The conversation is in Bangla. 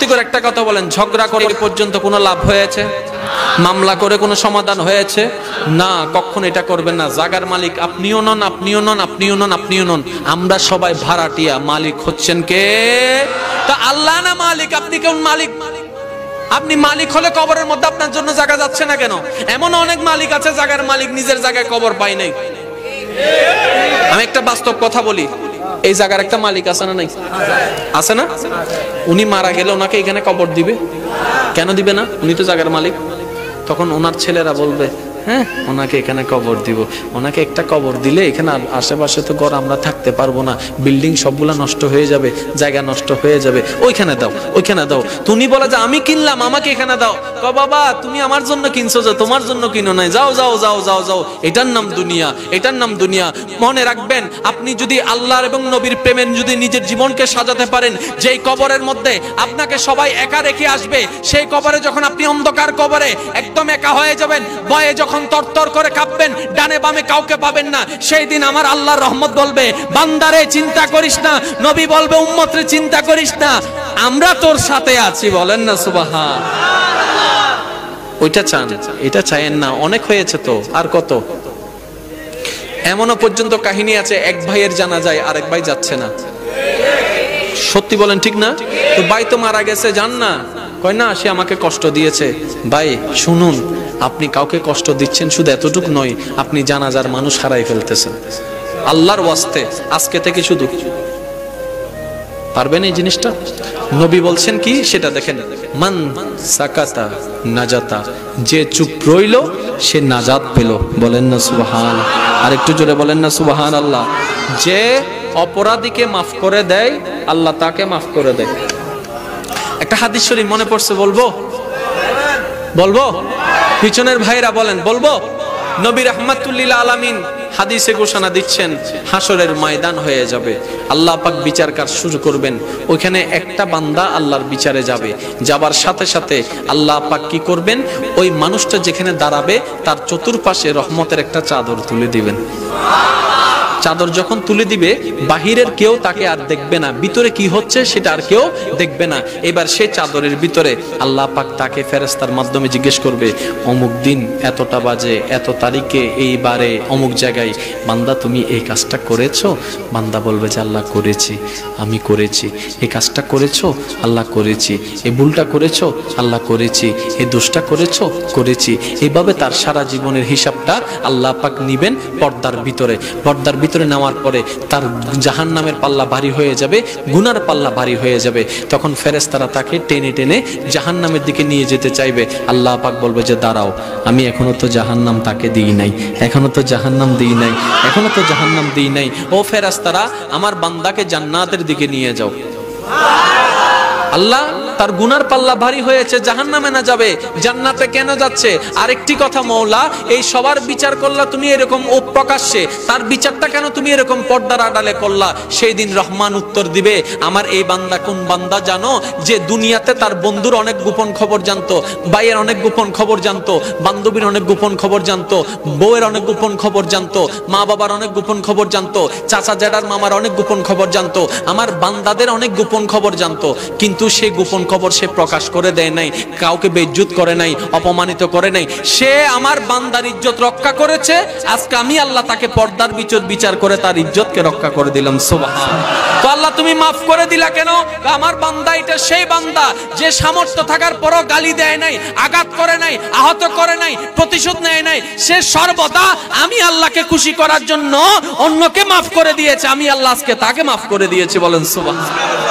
সত্যি করে একটা কথা বলেন, ঝগড়া করে পর্যন্ত কোনো লাভ হয়েছে? মামলা করে কোনো সমাধান হয়েছে? না, কখনো এটা করবেন না। জায়গার মালিক আপনিও নন, আপনিও নন, আপনিও নন, আপনিও নন, আমরা সবাই ভাড়াটিয়া। মালিক হচ্ছেন কে? তা আল্লাহ না মালিক? আপনি কোন মালিক? আপনি মালিক হলে কবরের মধ্যে আপনার জন্য জায়গা যাচ্ছে না কেন? এমন অনেক মালিক আছে, জায়গার মালিক নিজের জায়গায় কবর পায় নাই। আমি একটা বাস্তব কথা বলি, এই জায়গার একটা মালিক আছে না নাই? আছে না? উনি মারা গেলে ওনাকে এখানে কবর দিবে? কেন দিবে না? উনি তো জায়গার মালিক। তখন ওনার ছেলেরা বলবে, হ্যাঁ ওনাকে এখানে কবর দিব। ওনাকে একটা কবর দিলে এখানে আশেপাশে তো ঘর আমরা থাকতে পারবো না, বিল্ডিং সবগুলা নষ্ট হয়ে যাবে, জায়গা নষ্ট হয়ে যাবে, ওইখানে দাও, ওইখানে দাও। তুমি বলে যে আমি কিনলাম, আমাকে এখানে দাও। ক বাবা, তুমি আমার জন্য কিনছো, যে তোমার জন্য কিনো নাই। যাও যাও যাও যাও যাও, এটার নাম দুনিয়া, এটার নাম দুনিয়া। মনে রাখবেন, আপনি যদি আল্লাহর এবং নবীর প্রেমে যদি নিজের জীবনকে সাজাতে পারেন, যেই কবরের মধ্যে আপনাকে সবাই একা রেখে আসবে, সেই কবরে যখন আপনি অন্ধকার কবরে একদম একা হয়ে যাবেন, ভয়ে যখন তরতর করে কাঁপবেন, ডানে বামে কাউকে পাবেন না, সেই দিন আমার আল্লাহর রহমত বলবে, বান্দারে চিন্তা করিস না। নবী বলবে, উম্মতরে চিন্তা করিস না, আমরা তোর সাথে আছি। বলেন না সুবহানাল্লাহ। ওইটা চান, এটা চাইেন না। অনেক হয়েছে তো, আর কত? এমনও পর্যন্ত কাহিনী আছে, এক ভাইয়ের জানাজায় আরেক ভাই যাচ্ছে না। সত্যি বলেন, ঠিক না? তো ভাই তো মারা গেছে, যান না। কয় না, সে আমাকে কষ্ট দিয়েছে। ভাই শুনুন, আপনি কাউকে কষ্ট দিচ্ছেন শুধু এতটুকু নয়, আপনি জানাজার মানুষ হারাই ফেলতেছেন। আল্লাহর ওয়াস্তে আজকে থেকে শুধু পারবেন এই জিনিসটা? নবী বলছেন কি সেটা দেখেন, মান সাকাতা নাজাতা, যে চুপ রইল সে নাজাত পেল। বলেন না সুবহানাল্লাহ। আর একটু জোরে বলেন না সুবহানাল্লাহ। যে অপরাধীকে মাফ করে দেয়, আল্লাহ তাকে মাফ করে দেয়। একটা হাদিস শরীফ মনে পড়ছে, বলবো? বলবো? পিছনের ভাইরা বলেন, বলবো? নবী রাহমাতুল লিল আলামিন হাদিসে ঘোষণা দিচ্ছেন, হাসরের ময়দান হয়ে যাবে, আল্লাহ পাক বিচার কাজ শুরু করবেন। ওইখানে একটা বান্দা আল্লাহর বিচারে যাবে, যাবার সাথে সাথে আল্লাহ পাক কি করবেন? ওই মানুষটা যেখানে দাঁড়াবে তার চতুর্পাশে রহমতের একটা চাদর তুলে দিবেন। চাদর যখন তুলে দিবে, বাহিরের কেউ তাকে আর দেখবে না, ভিতরে কি হচ্ছে সেটা আর কেউ দেখবে না। এবার সেই চাদরের ভিতরে আল্লাহ পাক তাকে ফেরেশতার মাধ্যমে জিজ্ঞেস করবে, অমুক দিন এতটা বাজে এত তারিখে এইবারে অমুক জায়গায় বান্দা তুমি এই কাজটা করেছো? বান্দা বলবে যে আল্লাহ করেছি, আমি করেছি। এই কাজটা করেছো? আল্লাহ করেছি। এই ভুলটা করেছো? আল্লাহ করেছি। এই দোষটা করেছো? করেছি। এইভাবে তার সারা জীবনের হিসাবটা আল্লাহ পাক নিবেন পর্দার ভিতরে। পর্দার ভিতরে নেওয়ার পরে তার জাহান্নামের পাল্লা ভারী হয়ে যাবে, গুনার পাল্লা ভারী হয়ে যাবে। তখন ফেরেশতারা তাকে টেনে টেনে জাহান্নামের দিকে নিয়ে যেতে চাইবে। আল্লাহ পাক বলবে যে দাঁড়াও, আমি এখনো তো জাহান্নাম তাকে দিই নাই, এখনো তো জাহান্নাম দিই নাই, এখনো তো জাহান্নাম দিই নাই। ও ফেরেশতারা, আমার বান্দাকে জান্নাতের দিকে নিয়ে যাও। আল্লাহ তার গুনার পাল্লা ভারী হয়েছে, জাহান্নামে না যাবে, জান্নাতে কেন যাচ্ছে? আরেকটি কথা, মওলা এই সবার বিচার করলা তুমি এরকম প্রকাশ্যে, তার বিচারটা কেন তুমি এরকম পর্দার আড়ালে করলা? সেই দিন রহমান উত্তর দিবে, আমার এই বান্দা কোন বান্দা জানো? যে দুনিয়াতে তার বন্ধুর অনেক গোপন খবর জানতো, ভাইয়ের অনেক গোপন খবর জানতো, বান্ধবীর অনেক গোপন খবর জানতো, বউয়ের অনেক গোপন খবর জানতো, মা বাবার অনেক গোপন খবর জানতো, চাচা জ্যাঠার মামার অনেক গোপন খবর জানতো, আমার বান্দাদের অনেক গোপন খবর জানতো। কিন্তু সেই গোপন খবর সে প্রকাশ করে দেয় নাই, কাউকে বেইজ্জত করে নাই, অপমানিত করে নাই। সে আমার বান্দার ইজ্জত রক্ষা করেছে। আজকে আমি আল্লাহ তাকে পর্দার ভিতর বিচার করে তার ইজ্জতকে রক্ষা করে দিলাম। সুবহানাল্লাহ। তো আল্লাহ তুমি মাফ করে দিলা কেন? আমার বান্দা এটা সেই বান্দা যে সামর্থ্য থাকার পরও গালি দেয় নাই, আঘাত করে নাই, আহত করে নাই, প্রতিশোধ নেয় নাই। সে সর্বদা আমি আল্লাহকে খুশি করার জন্য অন্যকে মাফ করে দিয়েছে। আমি আল্লাহ আজকে তাকে মাফ করে দিয়েছি। বলেন সুবহানাল্লাহ।